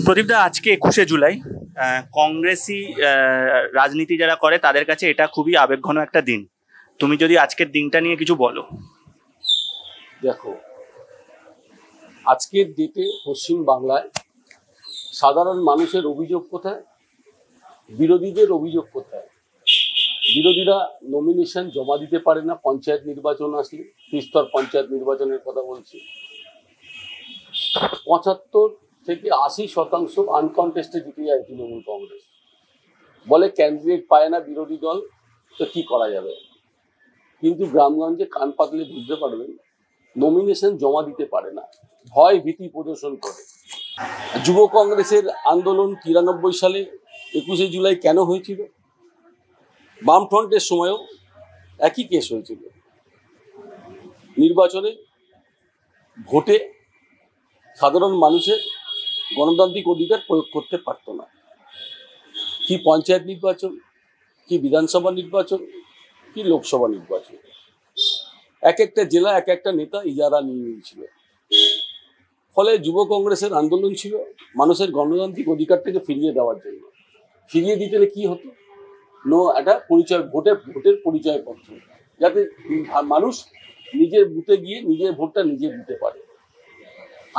প্রদীপদা, আজকে 21শে জুলাই। কংগ্রেসি রাজনীতি যারা করে তাদের কাছে এটা খুবই আবেগঘন একটা দিন। তুমি যদি আজকের দিনটা নিয়ে কিছু বলো। দেখো, আজকের ডেটে পশ্চিম বাংলায় সাধারণ মানুষের অভিযোগ কোথায়, বিরোধীদের অভিযোগ কোথায়? বিরোধীরা নমিনেশন জমা দিতে পারে না পঞ্চায়েত নির্বাচন আসলে। ত্রিস্তর পঞ্চায়েত নির্বাচনের কথা বলছি। 75 থেকে 80% আনকনটেস্টে জিতে যায় তৃণমূল কংগ্রেস। বলে ক্যান্ডিডেট পায় না বিরোধী দল, তো কি করা যাবে? কিন্তু গ্রামগঞ্জে কান পাতলে বুঝতে পারবেন, নমিনেশন জমা দিতে পারে না, ভয় ভীতি প্রদর্শন করে। যুব কংগ্রেসের আন্দোলন 93 সালে 21শে জুলাই কেন হয়েছিল? বামফ্রন্টের সময়ও একই কেস হয়েছিল। নির্বাচনে ভোটে সাধারণ মানুষের গণতান্ত্রিক অধিকার প্রয়োগ করতে পারত না। কি পঞ্চায়েত নির্বাচন, কি বিধানসভা নির্বাচন, কি লোকসভা নির্বাচন, এক একটা জেলা এক একটা নেতা ইজারা নিয়ে নিয়েছিল। ফলে যুব কংগ্রেসের আন্দোলন ছিল মানুষের গণতান্ত্রিক অধিকারটাকে ফিরিয়ে দেওয়ার জন্য। ফিরিয়ে দিতে হলে কি হতো? একটা পরিচয়, ভোটের পরিচয়পত্র, যাতে মানুষ নিজের বুথে গিয়ে নিজের ভোটটা নিজে দিতে পারে।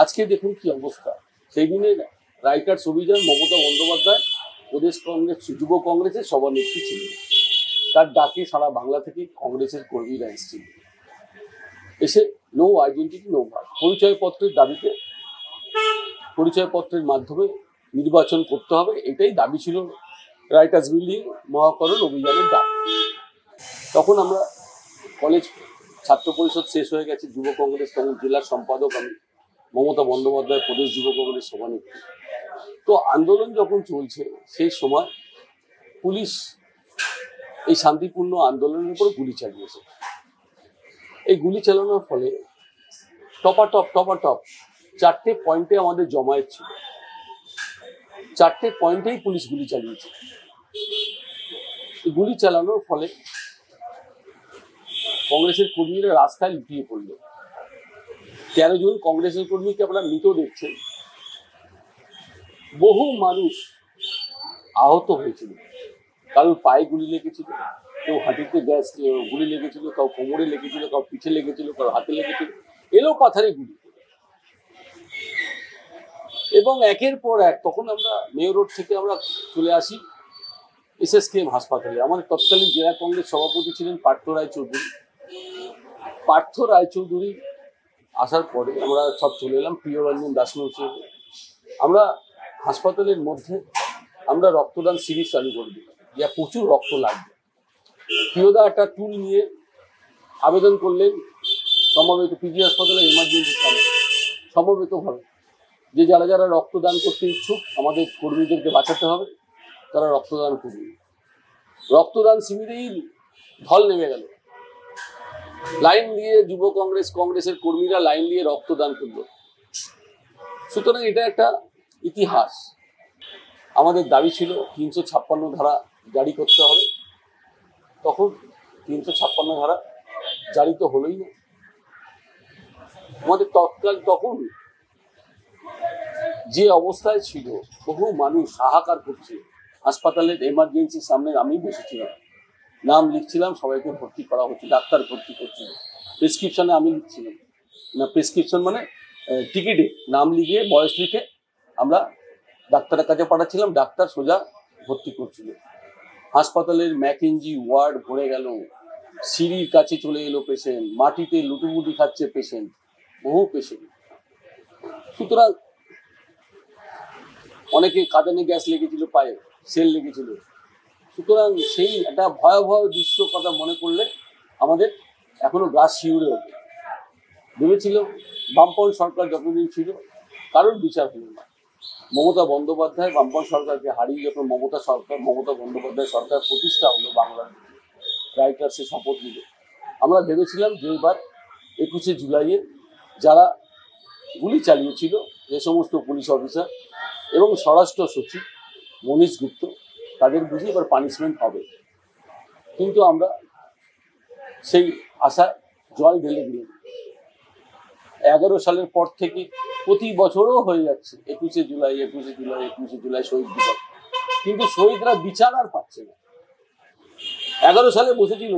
আজকে দেখুন কি অবস্থা। সেই দিনে রাইটার্স অভিযান মমতা বন্দ্যোপাধ্যায় প্রদেশ কংগ্রেস যুব কংগ্রেসের সভানেত্রী ছিলেন। তার ডাকে সারা বাংলা থেকে কংগ্রেসের কর্মীরা এসেছিল। এসে নো আইডেন্টিটি নো ভোট, পরিচয়পত্রের দাবিতে পরিচয়পত্রের মাধ্যমে নির্বাচন করতে হবে, এটাই দাবি ছিল রাইটার্স বিল্ডিং মহাকরণ অভিযানের ডাক। তখন আমরা কলেজ ছাত্র পরিষদ শেষ হয়ে গেছে, যুব কংগ্রেস তখন জেলার সম্পাদক আমি, মমতা বন্দ্যোপাধ্যায় প্রদেশ যুব কংগ্রেস সভানেত্রী। তো আন্দোলন যখন চলছে সেই সময় পুলিশ এই শান্তিপূর্ণ আন্দোলনের উপর গুলি চালিয়েছে। এই গুলি চালানোর ফলে টপাটপ 4টে পয়েন্টে আমাদের জমায়েত ছিল। 4টে পয়েন্টেই পুলিশ গুলি চালিয়েছে। গুলি চালানোর ফলে কংগ্রেসের কর্মীরা রাস্তায় লুটিয়ে পড়ল। 13 জন কংগ্রেসের কর্মীকে আপনারা মৃত দেখছেন। বহু মানুষ আহত হয়েছিল। কারোর পায়ে গুলি লেগেছিল, কেউ হাঁটুতে গ্যাস গুলি লেগেছিল, কাউ কোমরে লেগেছিল, কাউ পিঠে লেগেছিল, কাউ হাতে লেগেছিল, এলো পাথারে গুলি। এবং একের পর এক তখন আমরা মেয়র রোড থেকে আমরা চলে আসি SSKM হাসপাতালে। আমাদের তৎকালীন জেলা কংগ্রেস সভাপতি ছিলেন পার্থ রায়চৌধুরী। পার্থ রায়চৌধুরী আসার পরে আমরা সব চলে এলাম প্রিয়রঞ্জন দাসমুন্সি। আমরা হাসপাতালের মধ্যে আমরা রক্তদান শিবির চালু করে দিই, যা প্রচুর রক্ত লাগবে। প্রিয়দা একটা টুল নিয়ে আবেদন করলেন সমবেত পিজি হাসপাতালের এমার্জেন্সি সামনে সমবেতভাবে, যে যারা যারা রক্তদান করতে ইচ্ছুক আমাদের কর্মীদেরকে বাঁচাতে হবে, তারা রক্তদান করবে। রক্তদান শিবিরেই ঢল নেমে গেল। লাইন দিয়ে যুব কংগ্রেসের কর্মীরা লাইন দিয়ে রক্তদান করল। সুতরাং এটা একটা ইতিহাস। আমাদের দাবি ছিল 356 ধারা জারি করতে হবে। তখন 356 ধারা জারি তো হলোই না। আমাদের তখন যে অবস্থায় ছিল, বহু মানুষ হাহাকার করছে। হাসপাতালের এমার্জেন্সির সামনে আমি বসেছিলাম, নাম লিখছিলাম, সবাইকে ভর্তি করা হচ্ছে, ডাক্তার ভর্তি করছিল। প্রেসক্রিপশনে আমি লিখছিলাম না, প্রেসক্রিপশন মানে টিকিটে নাম লিখিয়ে বয়স লিখে আমরা ডাক্তারের কাছে পাঠাচ্ছিলাম, ডাক্তার সোজা ভর্তি করছিল। হাসপাতালের ম্যাকেঞ্জি ওয়ার্ড ভরে গেল, সিঁড়ির কাছে চলে এলো পেশেন্ট, মাটিতে লুটুপুটি খাচ্ছে পেশেন্ট, বহু পেশেন্ট। সুতরাং অনেকে কাঁদানে গ্যাস লেগেছিল, পায়ে সেল লেগেছিল। সুতরাং সেই একটা ভয়াবহ দৃশ্য কথা মনে করলে আমাদের এখনো গা শিউরে ওঠে। ভেবেছিল বামপন্থ সরকার যতদিন ছিল কারোর বিচার হলো না। মমতা বন্দ্যোপাধ্যায় বামপন্থ সরকারকে হারিয়ে যখন মমতা বন্দ্যোপাধ্যায় সরকার প্রতিষ্ঠা হলো বাংলার, রাইটার্সে শপথ নিল, আমরা ভেবেছিলাম যে এবার 21শে জুলাইয়ে যারা গুলি চালিয়েছিল, যে সমস্ত পুলিশ অফিসার এবং স্বরাষ্ট্র সচিব মনীশ গুপ্ত, তাদের বুঝি এবার পানিশমেন্ট হবে। কিন্তু আমরা সেই আশা জল ঢেলে দিই। 11 সালের পর থেকে প্রতি বছরও হয়ে যাচ্ছে 21শে জুলাই 21শে জুলাই শহীদ দিবস, কিন্তু শহীদরা বিচার আর পাচ্ছে না। 11 সালে বসেছিল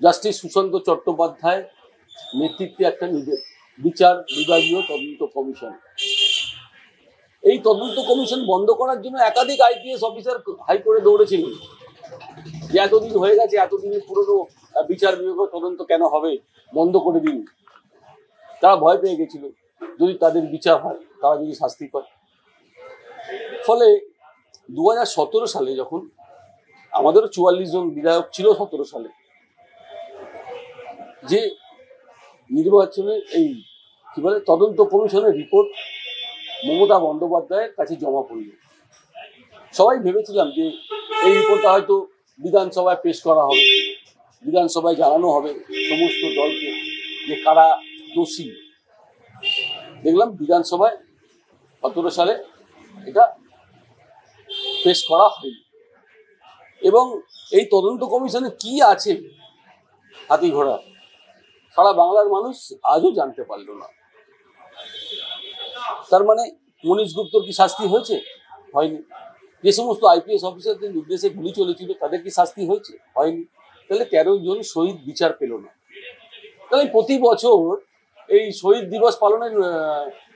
জাস্টিস সুশান্ত চট্টোপাধ্যায় নেতৃত্বে একটা বিচার বিভাগীয় তদন্ত কমিশন। এই তদন্ত কমিশন বন্ধ করার জন্য একাধিক আইপিএস অফিসার হাইকোর্টে দৌড়েছিলেন যে এতদিন হয়ে গেছে, এতদিনের পুরনো বিচার বিভাগীয় তদন্ত কেন হবে, বন্ধ করে দিন। তারা ভয় পেয়ে গেছিল যদি তাদের বিচার হয়, তারা যদি শাস্তি পায়। ফলে 2017 সালে যখন আমাদেরও 44 জন বিধায়ক ছিল 17 সালে, যে নির্বাচনের এই কি বলে তদন্ত কমিশনের রিপোর্ট মমতা বন্দ্যোপাধ্যায়ের কাছে জমা পড়ল। সবাই ভেবেছিলাম যে এই রিপোর্টটা হয়তো বিধানসভায় পেশ করা হবে, বিধানসভায় জানানো হবে সমস্ত দলকে যে কারা দোষী। দেখলাম বিধানসভায় 17 সালে এটা পেশ করা হয়নি। এবং এই তদন্ত কমিশনে কি আছে হাতি ঘোড়া, সারা বাংলার মানুষ আজও জানতে পারল না। তার মানে মনীশ গুপ্তর কি শাস্তি হয়েছে? হয়নি। যে সমস্ত আইপিএস অফিসারদের নির্দেশে গুলি চলেছিল তাদের কি শাস্তি হয়েছে? হয়নি। তাহলে 13 জন শহীদ বিচার পেল না। তাহলে প্রতি বছর এই শহীদ দিবস পালনের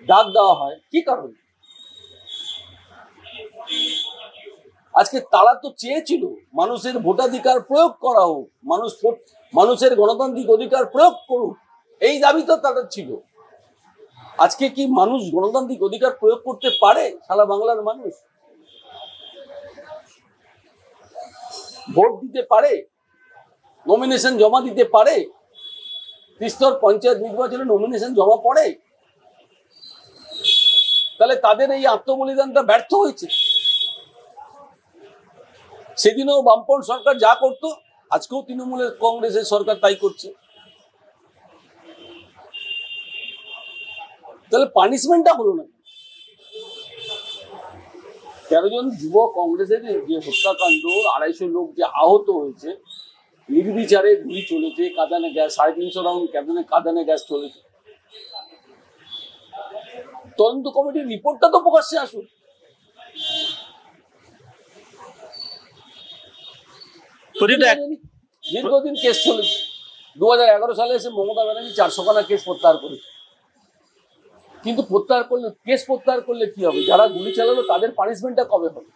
ডাক দেওয়া হয় কি কারণে? আজকে তারা তো চেয়েছিল মানুষের ভোটাধিকার প্রয়োগ করা হোক, মানুষের গণতান্ত্রিক অধিকার প্রয়োগ করুক, এই দাবি তো তাদের ছিল। আজকে কি মানুষ গণতান্ত্রিক অধিকার প্রয়োগ করতে পারে? সারা বাংলার মানুষ ভোট দিতে পারে, নমিনেশন জমা দিতে পারে, ত্রিস্তর পঞ্চায়েত নির্বাচনে নমিনেশন জমা পড়ে? তাহলে তাদের এই আত্মবলিদানটা ব্যর্থ হয়েছে। সেদিনও বামপন্থ সরকার যা করতো আজকেও তৃণমূলের কংগ্রেসের সরকার তাই করছে। তাহলে পানিশমেন্টটা হলো না। 13 জন যুব কংগ্রেসের যে হত্যাকাণ্ড, 250 লোক যে আহত হয়েছে, নির্বিচারে গুলি চলেছে, কাঁদানে গ্যাস 350 রাউন্ড কাঁদানে গ্যাস চলেছে। তদন্ত কমিটির রিপোর্টটা তো প্রকাশ্যে আসুন। দীর্ঘদিন কেস চলেছে। 2011 সালে এসে মমতা ব্যানার্জি 400 খানা কেস প্রত্যাহার করেছে। কিন্তু কেস প্রত্যাহার করলে কি হবে? যারা গুলি চালালো তাদের পানিশমেন্টটা কবে হবে?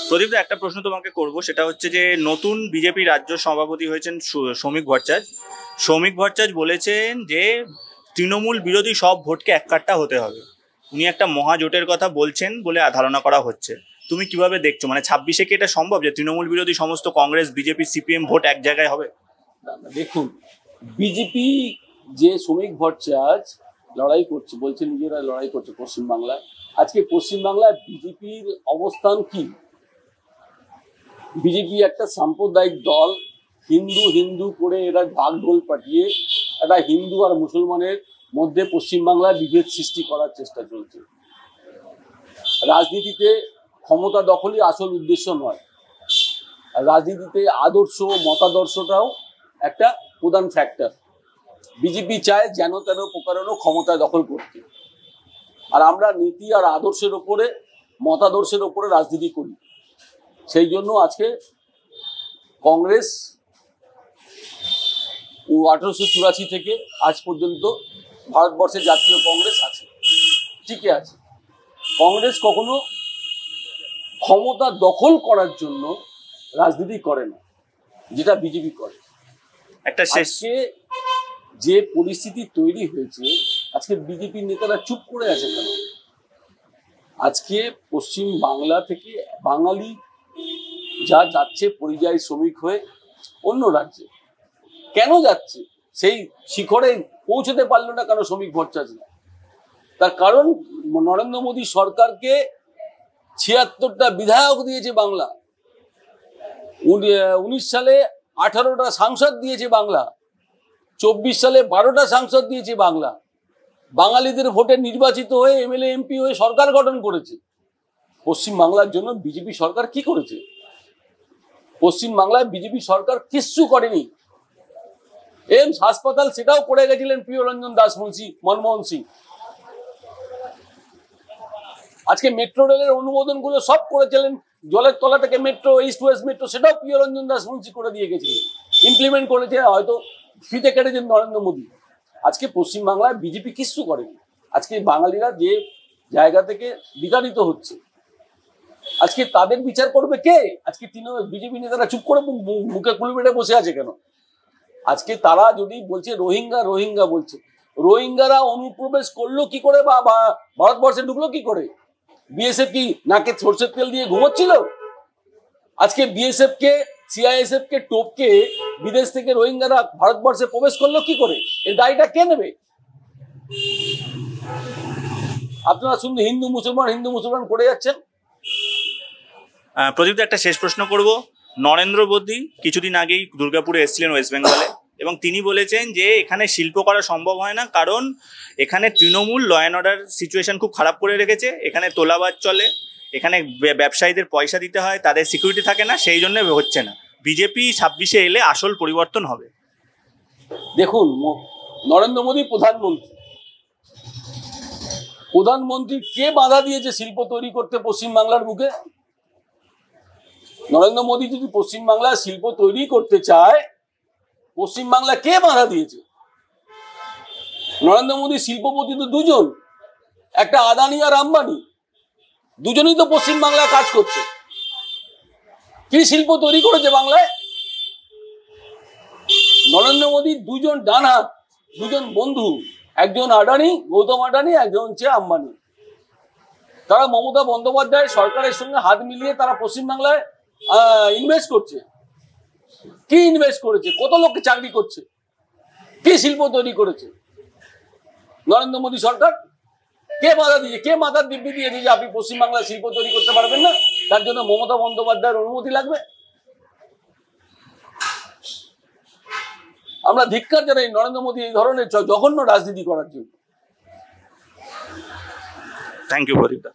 প্রদীপ দা, একটা প্রশ্ন তোমাকে করব, সেটা হচ্ছে যে নতুন বিজেপি রাজ্য সভাপতি হয়েছেন শ্রমিক ভট্টাচার্য। শ্রমিক ভট্টাচার্য বলেছেন যে তৃণমূল বিরোধী সব ভোটকে এককাট্টা হতে হবে। উনি একটা মহাজোটের কথা বলছেন বলে ধারণা করা হচ্ছে। তুমি কিভাবে দেখছো? মানে 26-এ কি এটা সম্ভব যে তৃণমূল বিরোধী সমস্ত কংগ্রেস, বিজেপি, সিপিএম ভোট এক জায়গায় হবে? দেখুন, বিজেপি যে শ্রমিক ভট্টাচার্য লড়াই করছে, বলছে নিজেরা লড়াই করছে পশ্চিমবাংলায়। আজকে পশ্চিমবাংলায় বিজেপির অবস্থান কি? বিজেপি একটা সাম্প্রদায়িক দল, হিন্দু করে এরা ঢাক ঢোল পাঠিয়ে একটা হিন্দু আর মুসলমানের মধ্যে পশ্চিমবাংলায় বিভেদ সৃষ্টি করার চেষ্টা চলছে। রাজনীতিতে ক্ষমতা দখলই আসল উদ্দেশ্য নয়, রাজনীতিতে আদর্শ মতাদর্শটাও একটা প্রধান ফ্যাক্টর। বিজেপি চায় যেন তেন প্রকারেণ ক্ষমতা দখল করতে, আর আমরা নীতি আর আদর্শের ওপরে, মতাদর্শের ওপরে রাজনীতি করি। সেই জন্য আজকে কংগ্রেস 1884 থেকে আজ পর্যন্ত ভারতবর্ষের জাতীয় কংগ্রেস আছে, টিকে আছে। কংগ্রেস কখনো ক্ষমতা দখল করার জন্য রাজনীতি করে না, যেটা বিজেপি করে। আজকে যে পরিস্থিতি তৈরি হয়েছে, আজকে বিজেপির নেতারা চুপ করে আছে কেন? আজকে পশ্চিম বাংলা থেকে বাঙালি যা যাচ্ছে পরিযায়ী শ্রমিক হয়ে অন্য রাজ্যে, কেন যাচ্ছে? সেই শিখরে পৌঁছতে পারলো না কেন শ্রমিক ভট্টাচার্য? তার কারণ নরেন্দ্র মোদী সরকারকে 76টা বিধায়ক দিয়েছে বাংলা, 19 সালে 18টা সাংসদ দিয়েছে বাংলা, 24 সালে 12টা সাংসদ দিয়েছে বাংলা। বাঙালিদের ভোটে নির্বাচিত হয়ে এমএলএ এমপি হয়ে সরকার গঠন করেছে। পশ্চিম বাংলার জন্য বিজেপি সরকার কি করেছে? পশ্চিম বাংলায় বিজেপি সরকার কিচ্ছু করেনি। এইমস হাসপাতাল সেটাও করে গেছিলেন প্রিয়রঞ্জন দাস মুন্সি, মনমোহন সিং। আজকে মেট্রো রেলের অনুমোদন গুলো সব করেছিলেন, জলের তলা থেকে মেট্রো, ইস্ট ওয়েস্ট মেট্রো, সেটাও প্রিয়রঞ্জন দাস মুন্সি করে দিয়ে গেছিলেন, ইমপ্লিমেন্ট করেছে হয়তো ফিতে কেটেছেন নরেন্দ্র মোদী। আজকে পশ্চিমবাংলায় বিজেপি কিচ্ছু করেনি। আজকে বাঙালিরা যে জায়গা থেকে বিতাড়িত হচ্ছে, আজকে তাদের বিচার করবে কে? আজকে বিজেপি নেতারা চুপ করে মুখে কুল বেড়ে বসে আছে কেন? আজকে তারা যদি বলছে রোহিঙ্গা রোহিঙ্গা বলছে, রোহিঙ্গারা অনুপ্রবেশ করলো কি করে বা ভারতবর্ষে ঢুকলো কি করে? বিএসএফ কি নাকে সরষের তেল দিয়ে ঘুমোচ্ছিল? আজকে বিএসএফ কে, সিআইএসএফ কে টোপকে বিদেশ থেকে রোহিঙ্গারা ভারতবর্ষে প্রবেশ করলো কি করে? এর দায়টা কে নেবে? আপনারা শুধু হিন্দু মুসলমান করে যাচ্ছেন। প্রদীপ, একটা শেষ প্রশ্ন করব। নরেন্দ্র মোদী কিছুদিন আগেই দুর্গাপুরে এসেছিলেন ওয়েস্ট বেঙ্গলে, এবং তিনি বলেছেন যে এখানে শিল্প করা সম্ভব হয় না, কারণ এখানে Trinamool law and order situation খুব খারাপ করে রেখেছে, এখানে তোলাবাজ চলে, এখানে ব্যবসায়ীদের পয়সা দিতে হয়, তাদের সিকিউরিটি থাকে না, সেই জন্য হচ্ছে না। বিজেপি 26-এ এলে আসল পরিবর্তন হবে। দেখুন, নরেন্দ্র মোদী প্রধানমন্ত্রী কে বাধা দিয়েছে শিল্প তৈরি করতে পশ্চিমবাংলার বুকে? নরেন্দ্র মোদী যদি পশ্চিমবাংলায় শিল্প তৈরি করতে চায়, পশ্চিমবাংলা কে বাধা দিয়েছে? নরেন্দ্র মোদী শিল্পপতি তো দুজন, একটা আদানি আর আম্বানি, দুজনই তো পশ্চিমবাংলায় কাজ করছে। কি শিল্প তৈরি করেছে বাংলায়? নরেন্দ্র মোদীর দুজন ডান হাত, দুজন বন্ধু, একজন আদানি, গৌতম আদানি, একজন হচ্ছে আম্বানি। তারা মমতা বন্দ্যোপাধ্যায় সরকারের সঙ্গে হাত মিলিয়ে তারা পশ্চিমবাংলায় ইনভেস্ট করছে। কি ইনভেস্ট করেছে? কত লোককে চাকরি করছে? কি শিল্প তৈরি করেছে নরেন্দ্র মোদী সরকার? কে বাধা দিয়েছে? কে মাথার দিব্যি দিয়েছে যে আপনি পশ্চিমবাংলায় শিল্প তৈরি করতে পারবেন না, তার জন্য মমতা বন্দ্যোপাধ্যায়ের অনুমতি লাগবে? আমরা ধিক্কার জানাই নরেন্দ্র মোদী এই ধরনের জঘন্য রাজনীতি করার জন্য। Thank you Pradip the.